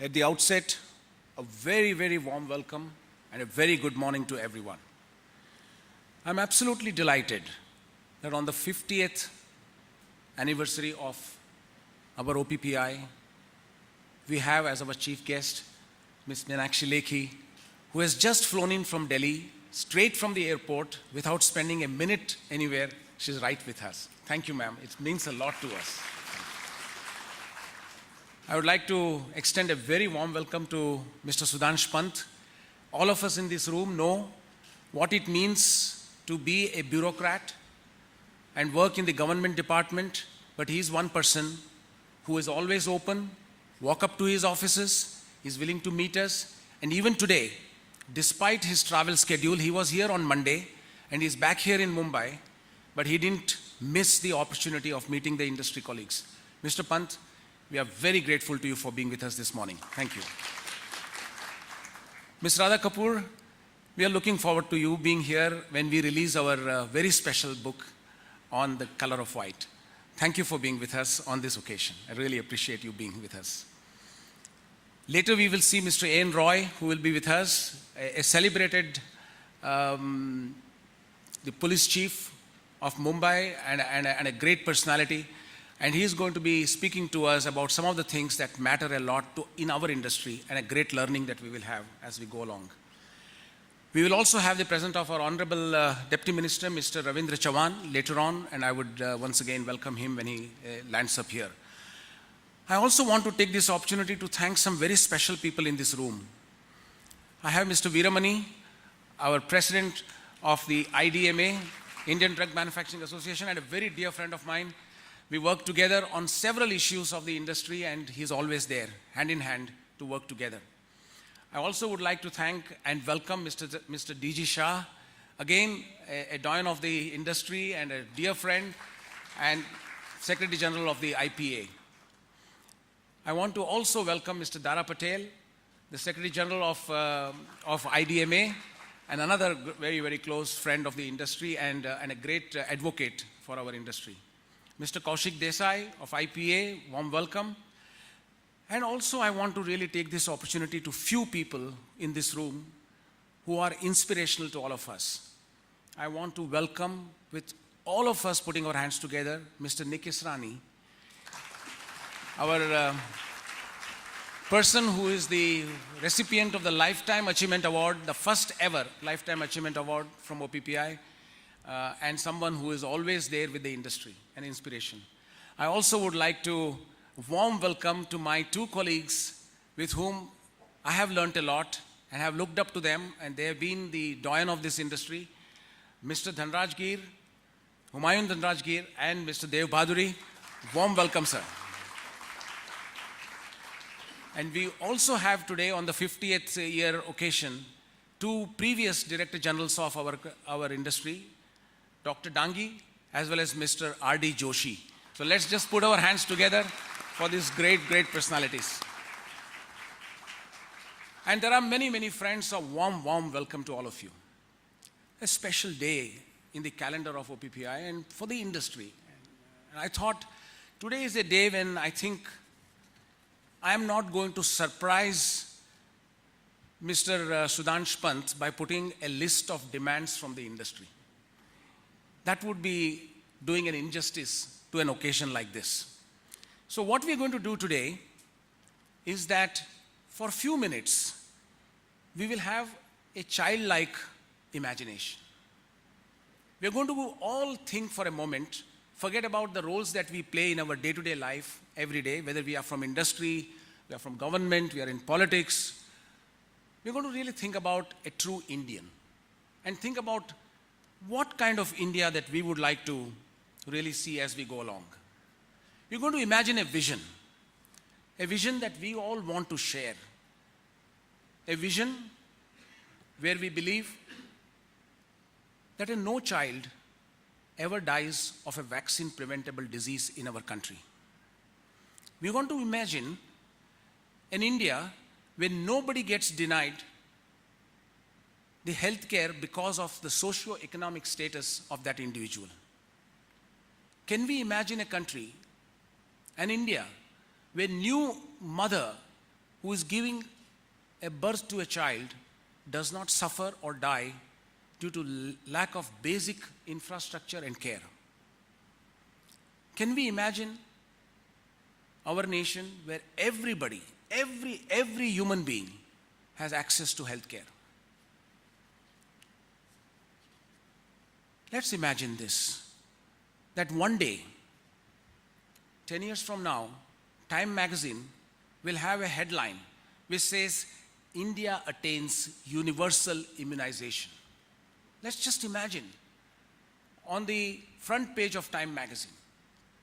At the outset, a very, very warm welcome and a very good morning to everyone. I'm absolutely delighted that on the 50th anniversary of our OPPI, we have as our chief guest, Ms. Meenakshi Lekhi, who has just flown in from Delhi, straight from the airport, without spending a minute anywhere. She's right with us. Thank you, ma'am. It means a lot to us. I would like to extend a very warm welcome to Mr. Sudhanshu Pant. All of us in this room know what it means to be a bureaucrat and work in the government department, but he is one person who is always open, walk up to his offices, is willing to meet us, and even today, despite his travel schedule, he was here on Monday and he's back here in Mumbai, but he didn't miss the opportunity of meeting the industry colleagues. Mr. Pant, we are very grateful to you for being with us this morning. Thank you. Ms. Radha Kapoor, we are looking forward to you being here when we release our very special book on the color of white. Thank you for being with us on this occasion. I really appreciate you being with us. Later we will see Mr. A.N. Roy, who will be with us, a celebrated the police chief of Mumbai and a great personality. And he is going to be speaking to us about some of the things that matter a lot in our industry and a great learning that we will have as we go along. We will also have the presence of our Honorable Deputy Minister, Mr. Ravindra Chavan, later on, and I would once again welcome him when he lands up here. I also want to take this opportunity to thank some very special people in this room. I have Mr. Veeramani, our President of the IDMA, Indian Drug Manufacturing Association, and a very dear friend of mine. We work together on several issues of the industry, and he's always there, hand in hand, to work together. I also would like to thank and welcome Mr. D.G. Shah, again, a doyen of the industry and a dear friend and Secretary General of the IPA. I want to also welcome Mr. Dara Patel, the Secretary General of IDMA, and another very, very close friend of the industry and a great advocate for our industry. Mr. Kaushik Desai of IPA, warm welcome. And also I want to really take this opportunity to few people in this room who are inspirational to all of us. I want to welcome, with all of us putting our hands together, Mr. Nick Israni, our person who is the recipient of the Lifetime Achievement Award, the first ever Lifetime Achievement Award from OPPI, and someone who is always there with the industry and inspiration. I also would like to warm welcome to my two colleagues with whom I have learnt a lot and have looked up to them, and they have been the doyen of this industry, Mr. Dhanraj Gir, Humayun Dhanraj Gir, and Mr. Dev Bhaduri. Warm welcome, sir. And we also have today, on the 50th year occasion, two previous Director Generals of our industry, Dr. Dangi, as well as Mr. R.D. Joshi. So let's just put our hands together for these great, great personalities. And there are many, many friends. A warm, warm welcome to all of you. A special day in the calendar of OPPI and for the industry. And I thought today is a day when I think I am not going to surprise Mr. Sudhanshu Pant by putting a list of demands from the industry. That would be doing an injustice to an occasion like this. So what we're going to do today is that for a few minutes, we will have a childlike imagination. We're going to all think for a moment, forget about the roles that we play in our day-to-day life every day, whether we are from industry, we are from government, we are in politics. We're going to really think about a true Indian and think about what kind of India that we would like to really see as we go along. We're going to imagine a vision that we all want to share, a vision where we believe that no child ever dies of a vaccine-preventable disease in our country. We want to imagine an India where nobody gets denied the health care because of the socio-economic status of that individual. Can we imagine a country, an India, where new mother who is giving a birth to a child does not suffer or die due to lack of basic infrastructure and care? Can we imagine our nation where everybody, every human being has access to health care? Let's imagine this, that one day, 10 years from now, Time magazine will have a headline which says, India attains universal immunization. Let's just imagine, on the front page of Time magazine,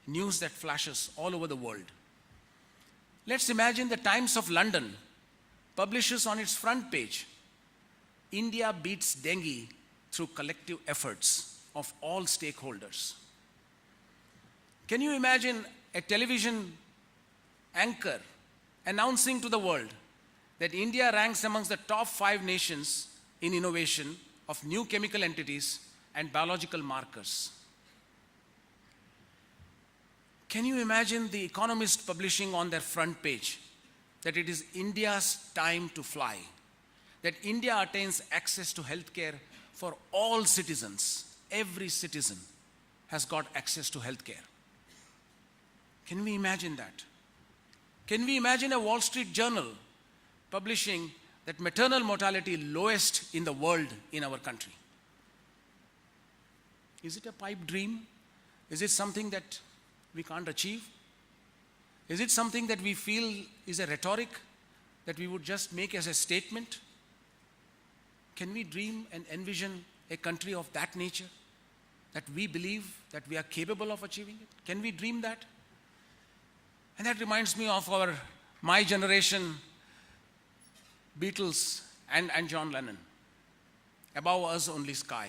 news that flashes all over the world. Let's imagine the Times of London publishes on its front page, India beats dengue through collective efforts of all stakeholders. Can you imagine a television anchor announcing to the world that India ranks amongst the top 5 nations in innovation of new chemical entities and biological markers? Can you imagine The Economist publishing on their front page that it is India's time to fly, that India attains access to healthcare for all citizens? Every citizen has got access to healthcare. Can we imagine that? Can we imagine a Wall Street Journal publishing that maternal mortality lowest in the world in our country? Is it a pipe dream? Is it something that we can't achieve? Is it something that we feel is a rhetoric that we would just make as a statement? Can we dream and envision a country of that nature, that we believe that we are capable of achieving it? Can we dream that? And that reminds me of my generation, Beatles and John Lennon. Above us only sky,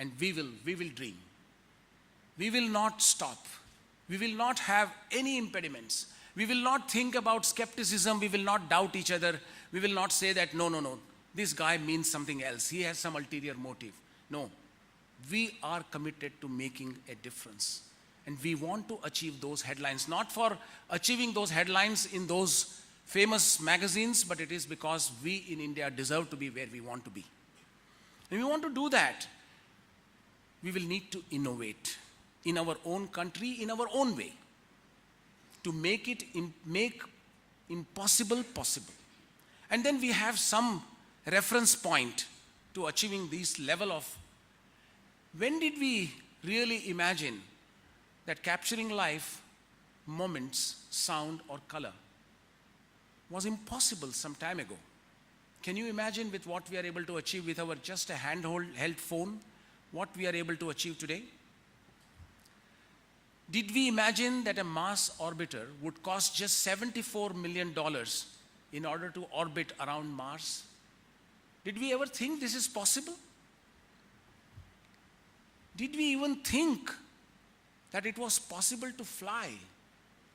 and we will dream. We will not stop. We will not have any impediments. We will not think about skepticism. We will not doubt each other. We will not say that, no, this guy means something else. He has some ulterior motive. No, we are committed to making a difference. And we want to achieve those headlines, not for achieving those headlines in those famous magazines, but it is because we in India deserve to be where we want to be. And we want to do that. We will need to innovate in our own country, in our own way, to make impossible possible. And then we have some reference point to achieving this level of, when did we really imagine that capturing life, moments, sound or color was impossible some time ago? Can you imagine with what we are able to achieve with our just a handheld phone, what we are able to achieve today? Did we imagine that a Mars orbiter would cost just $74 million in order to orbit around Mars? Did we ever think this is possible? Did we even think that it was possible to fly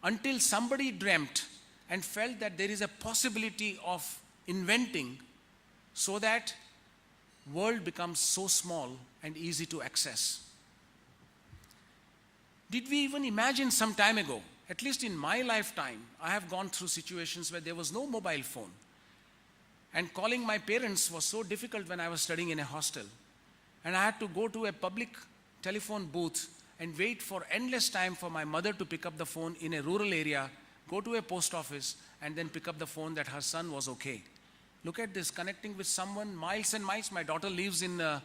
until somebody dreamt and felt that there is a possibility of inventing so that world becomes so small and easy to access? Did we even imagine some time ago, at least in my lifetime, I have gone through situations where there was no mobile phone. And calling my parents was so difficult when I was studying in a hostel. And I had to go to a public telephone booth and wait for endless time for my mother to pick up the phone in a rural area, go to a post office, and then pick up the phone that her son was okay. Look at this, connecting with someone miles and miles. My daughter lives in the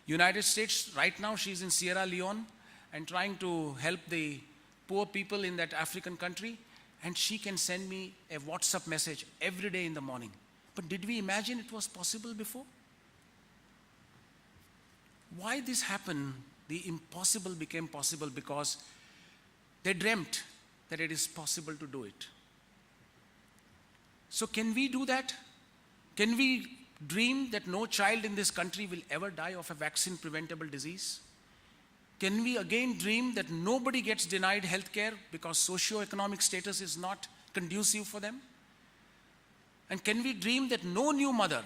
United States. Right now, she's in Sierra Leone and trying to help the poor people in that African country. And she can send me a WhatsApp message every day in the morning. But did we imagine it was possible before? Why this happened? The impossible became possible because they dreamt that it is possible to do it. So can we do that? Can we dream that no child in this country will ever die of a vaccine preventable disease? Can we again dream that nobody gets denied health care because socio-economic status is not conducive for them? And can we dream that no new mother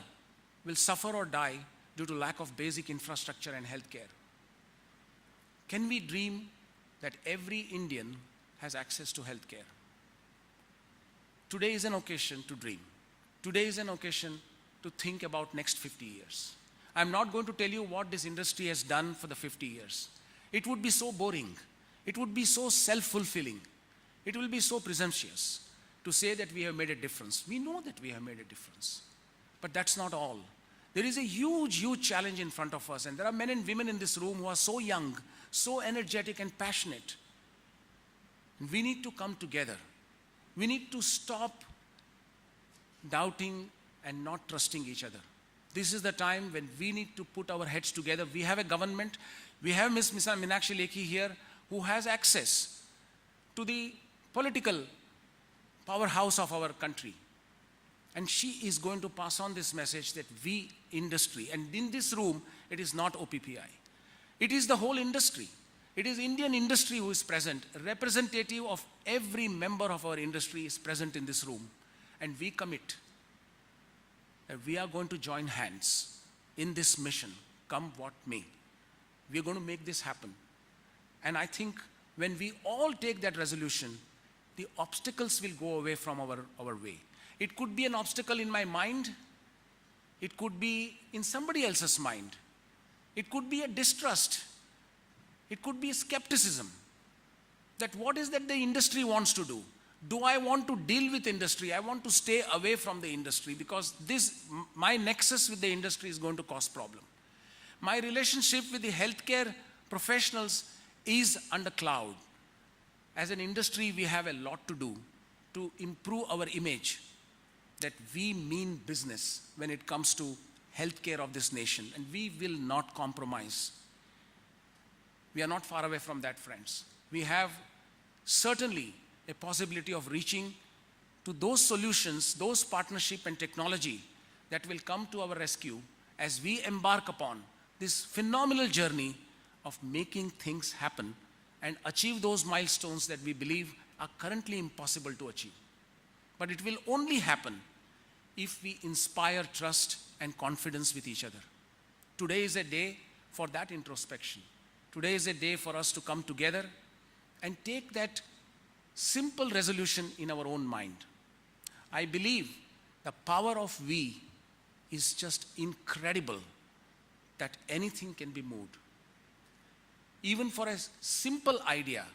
will suffer or die due to lack of basic infrastructure and health care? Can we dream that every Indian has access to health care? Today is an occasion to dream. Today is an occasion to think about next 50 years. I'm not going to tell you what this industry has done for the 50 years. It would be so boring. It would be so self-fulfilling. It will be so presumptuous to say that we have made a difference. We know that we have made a difference. But that's not all. There is a huge, huge challenge in front of us, and there are men and women in this room who are so young, so energetic and passionate. We need to come together. We need to stop doubting and not trusting each other. This is the time when we need to put our heads together. We have a government. We have Ms. Meenakshi Lekhi here, who has access to the political powerhouse of our country. And she is going to pass on this message that we, industry, and in this room, it is not OPPI. It is the whole industry. It is Indian industry who is present. A representative of every member of our industry is present in this room. And we commit that we are going to join hands in this mission, come what may. We are going to make this happen. And I think when we all take that resolution, the obstacles will go away from our way. It could be an obstacle in my mind. It could be in somebody else's mind. It could be a distrust. It could be a skepticism. That what is that the industry wants to do? Do I want to deal with industry? I want to stay away from the industry because my nexus with the industry is going to cause problem. My relationship with the healthcare professionals is under cloud. As an industry, we have a lot to do to improve our image that we mean business when it comes to healthcare of this nation, and we will not compromise. We are not far away from that, friends. We have certainly a possibility of reaching to those solutions, those partnership and technology that will come to our rescue as we embark upon this phenomenal journey of making things happen and achieve those milestones that we believe are currently impossible to achieve. But it will only happen if we inspire trust and confidence with each other. Today is a day for that introspection. Today is a day for us to come together and take that simple resolution in our own mind. I believe the power of we is just incredible, that anything can be moved. Even for a simple idea.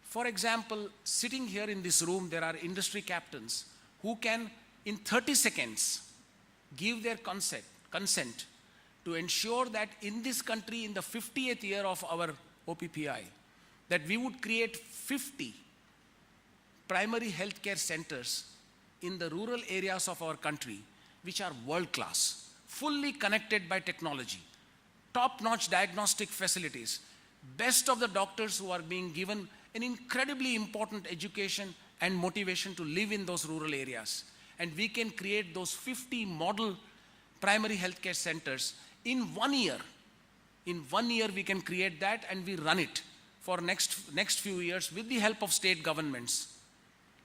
For example, sitting here in this room, there are industry captains who can, in 30 seconds, give their consent to ensure that in this country, in the 50th year of our OPPI, that we would create 50 primary healthcare centers in the rural areas of our country, which are world-class, fully connected by technology, top-notch diagnostic facilities, best of the doctors who are being given an incredibly important education and motivation to live in those rural areas. And we can create those 50 model primary healthcare centers in 1 year. In 1 year, we can create that, and we run it for next few years with the help of state governments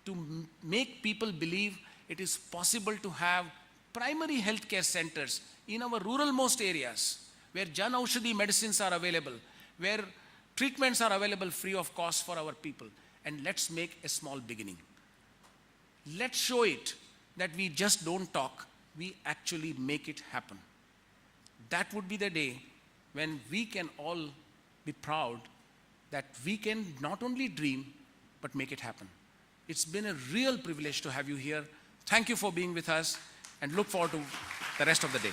to make people believe it is possible to have primary healthcare centers in our ruralmost areas where Jan Aushadhi medicines are available, where treatments are available free of cost for our people. And let's make a small beginning. Let's show it that we just don't talk, we actually make it happen. That would be the day when we can all be proud that we can not only dream, but make it happen. It's been a real privilege to have you here. Thank you for being with us, and look forward to the rest of the day.